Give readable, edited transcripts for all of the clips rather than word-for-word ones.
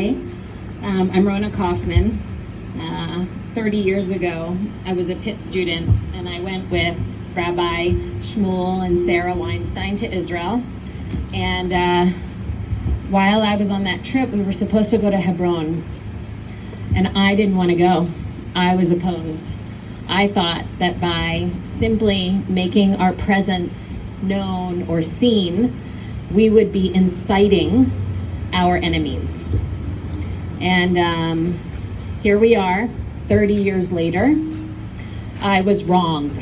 Hi, I'm Rona Kaufman. 30 years ago, I was a Pitt student, and I went with Rabbi Shmuel and Sarah Weinstein to Israel. And while I was on that trip, we were supposed to go to Hebron, and I didn't want to go. I was opposed. I thought that by simply making our presence known or seen, we would be inciting our enemies. And here we are, 30 years later. I was wrong.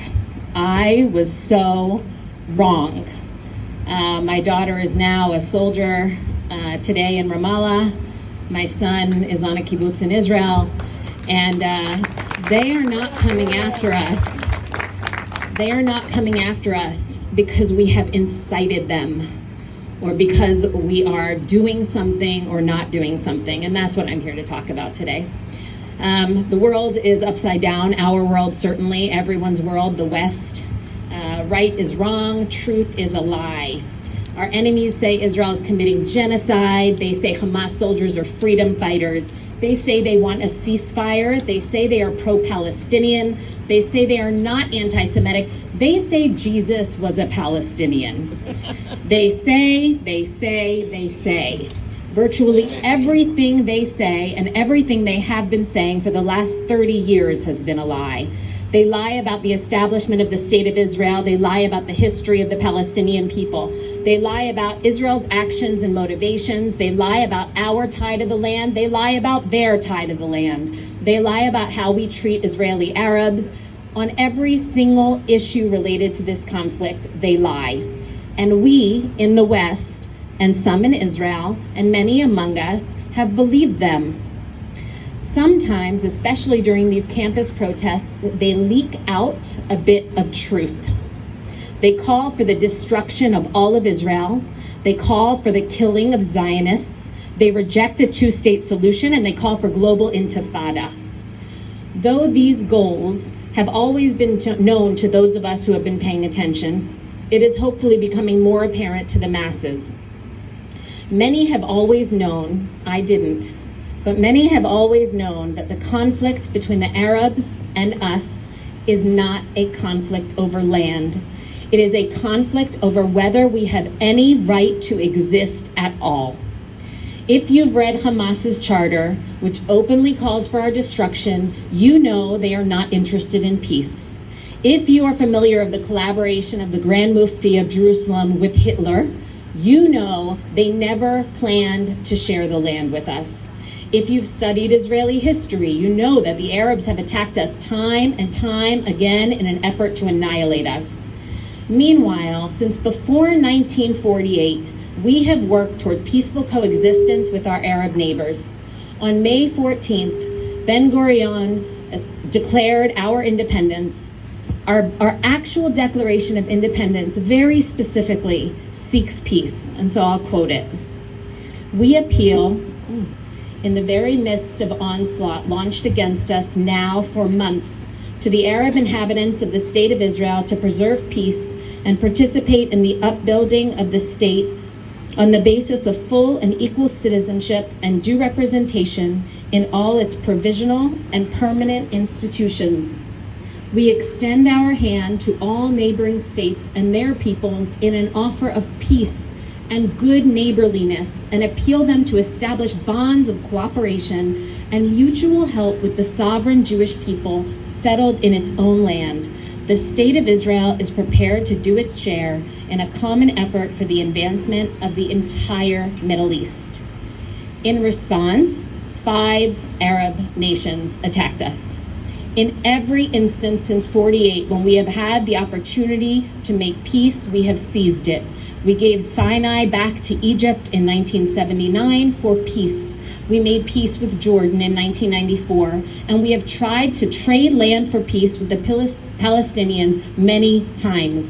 I was so wrong. My daughter is now a soldier today in Ramallah. My son is on a kibbutz in Israel. And they are not coming after us. They are not coming after us because we have incited them, or because we are doing something or not doing something. And that's what I'm here to talk about today. The world is upside down. Our world, certainly, everyone's world, the West. Right is wrong, truth is a lie. Our enemies say Israel is committing genocide. They say Hamas soldiers are freedom fighters. They say they want a ceasefire. They say they are pro-Palestinian. They say they are not anti-Semitic. They say Jesus was a Palestinian. They say. Virtually everything they say and everything they have been saying for the last 30 years has been a lie. They lie about the establishment of the State of Israel. They lie about the history of the Palestinian people. They lie about Israel's actions and motivations. They lie about our tie to the land. They lie about their tie to the land. They lie about how we treat Israeli Arabs. On every single issue related to this conflict, they lie. And we in the West, and some in Israel, and many among us, have believed them. Sometimes, especially during these campus protests, they leak out a bit of truth. They call for the destruction of all of Israel. They call for the killing of Zionists. They reject a two-state solution, and they call for global intifada. Though these goals have always been known to those of us who have been paying attention, it is hopefully becoming more apparent to the masses. Many have always known, I didn't, but many have always known that the conflict between the Arabs and us is not a conflict over land. It is a conflict over whether we have any right to exist at all. If you've read Hamas's charter, which openly calls for our destruction, you know they are not interested in peace. If you are familiar with the collaboration of the Grand Mufti of Jerusalem with Hitler, you know they never planned to share the land with us. If you've studied Israeli history, you know that the Arabs have attacked us time and time again in an effort to annihilate us. Meanwhile, since before 1948, we have worked toward peaceful coexistence with our Arab neighbors. On May 14th, Ben-Gurion declared our independence. Our actual Declaration of Independence very specifically seeks peace, and so I'll quote it. We appeal in the very midst of onslaught launched against us now for months to the Arab inhabitants of the State of Israel to preserve peace and participate in the upbuilding of the state on the basis of full and equal citizenship and due representation in all its provisional and permanent institutions. We extend our hand to all neighboring states and their peoples in an offer of peace and good neighborliness, and appeal them to establish bonds of cooperation and mutual help with the sovereign Jewish people settled in its own land. The State of Israel is prepared to do its share in a common effort for the advancement of the entire Middle East. In response, 5 Arab nations attacked us. In every instance since 48, when we have had the opportunity to make peace, we have seized it. We gave Sinai back to Egypt in 1979 for peace. We made peace with Jordan in 1994, and we have tried to trade land for peace with the Palestinians many times.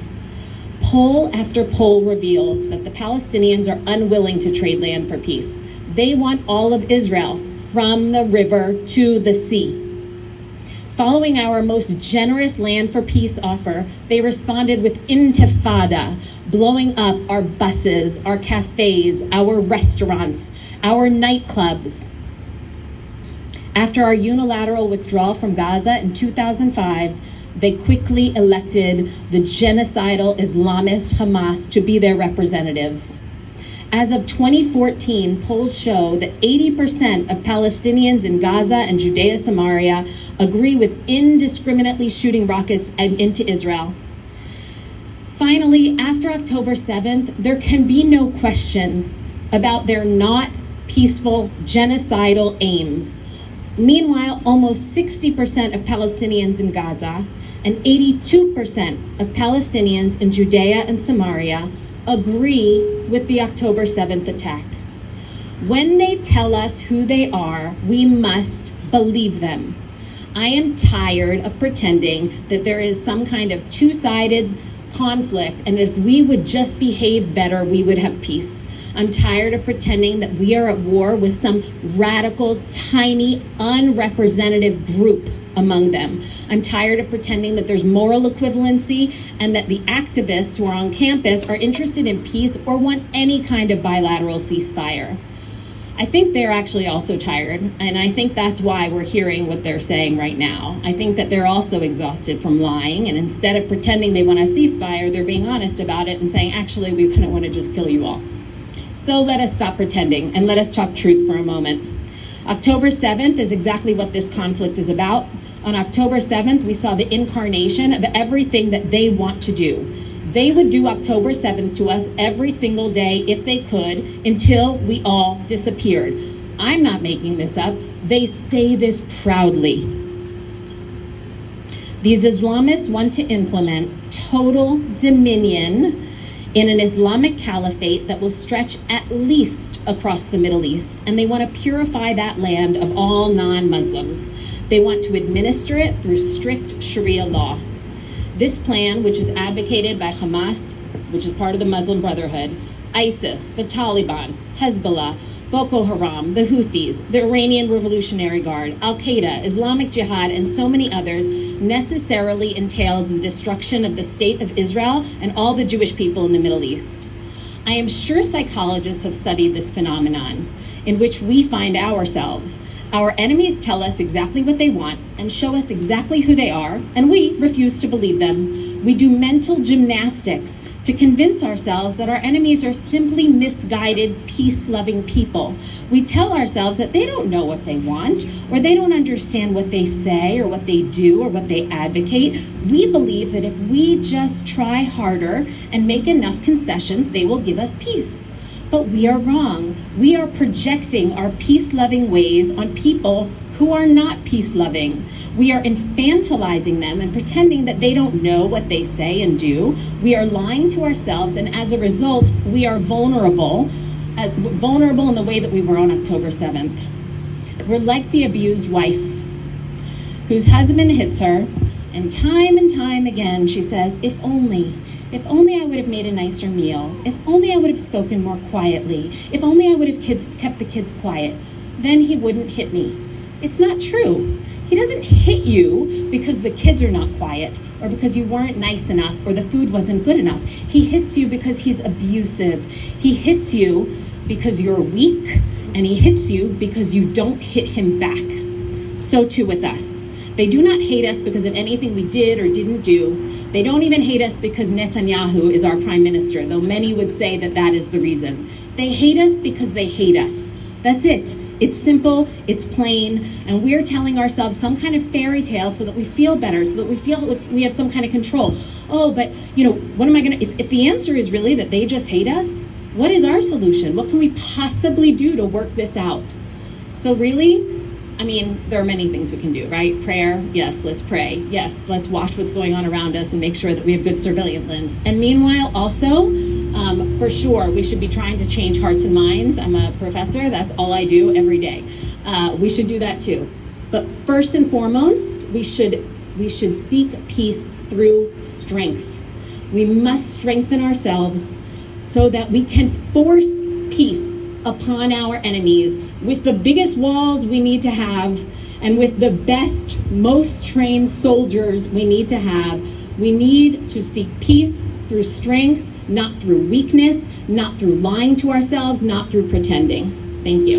Poll after poll reveals that the Palestinians are unwilling to trade land for peace. They want all of Israel, from the river to the sea. Following our most generous land for peace offer, they responded with intifada, blowing up our buses, our cafes, our restaurants, our nightclubs. After our unilateral withdrawal from Gaza in 2005, they quickly elected the genocidal Islamist Hamas to be their representatives. As of 2014, polls show that 80% of Palestinians in Gaza and Judea Samaria agree with indiscriminately shooting rockets into Israel. Finally, after October 7th, there can be no question about their not peaceful genocidal aims. Meanwhile, almost 60% of Palestinians in Gaza and 82% of Palestinians in Judea and Samaria agree with the October 7th attack. When they tell us who they are, we must believe them. I am tired of pretending that there is some kind of two-sided conflict, and if we would just behave better, we would have peace. I'm tired of pretending that we are at war with some radical, tiny, unrepresentative group among them. I'm tired of pretending that there's moral equivalency and that the activists who are on campus are interested in peace or want any kind of bilateral ceasefire. I think they're actually also tired, and I think that's why we're hearing what they're saying right now. I think that they're also exhausted from lying, and instead of pretending they want a ceasefire, they're being honest about it and saying, actually, we kind of want to just kill you all. So let us stop pretending and let us talk truth for a moment. October 7th is exactly what this conflict is about. On October 7th, we saw the incarnation of everything that they want to do. They would do October 7th to us every single day if they could until we all disappeared. I'm not making this up. They say this proudly. These Islamists want to implement total dominion in an Islamic caliphate that will stretch at least across the Middle East, and they want to purify that land of all non-Muslims. They want to administer it through strict Sharia law. This plan, which is advocated by Hamas, which is part of the Muslim Brotherhood, ISIS, the Taliban, Hezbollah, Boko Haram, the Houthis, the Iranian Revolutionary Guard, Al-Qaeda, Islamic Jihad, and so many others, necessarily entails the destruction of the state of Israel and all the Jewish people in the Middle East. I am sure psychologists have studied this phenomenon in which we find ourselves. Our enemies tell us exactly what they want and show us exactly who they are, and we refuse to believe them. We do mental gymnastics to convince ourselves that our enemies are simply misguided, peace-loving people. We tell ourselves that they don't know what they want, or they don't understand what they say, or what they do, or what they advocate. We believe that if we just try harder and make enough concessions, they will give us peace. But we are wrong. We are projecting our peace-loving ways on people who are not peace-loving. We are infantilizing them and pretending that they don't know what they say and do. We are lying to ourselves, and as a result, we are vulnerable in the way that we were on October 7th. We're like the abused wife whose husband hits her, and time again she says, if only I would have made a nicer meal, if only I would have spoken more quietly, if only I would have kept the kids quiet, then he wouldn't hit me. It's not true. He doesn't hit you because the kids are not quiet, or because you weren't nice enough, or the food wasn't good enough. He hits you because he's abusive. He hits you because you're weak, and he hits you because you don't hit him back. So too with us. They do not hate us because of anything we did or didn't do. They don't even hate us because Netanyahu is our prime minister, though many would say that that is the reason. They hate us because they hate us. That's it. It's simple, it's plain, and we're telling ourselves some kind of fairy tale so that we feel better, so that we feel like we have some kind of control. Oh, but, what am I going to, if the answer is really that they just hate us, what is our solution? What can we possibly do to work this out? So really, there are many things we can do, right? Prayer, yes, let's pray. Yes, let's watch what's going on around us and make sure that we have good surveillance. And meanwhile, also, for sure, we should be trying to change hearts and minds. I'm a professor. That's all I do every day. We should do that too. But first and foremost, we should seek peace through strength. We must strengthen ourselves so that we can force peace upon our enemies with the biggest walls we need to have and with the best, most trained soldiers we need to have. We need to seek peace through strength, not through weakness, not through lying to ourselves, not through pretending. Thank you.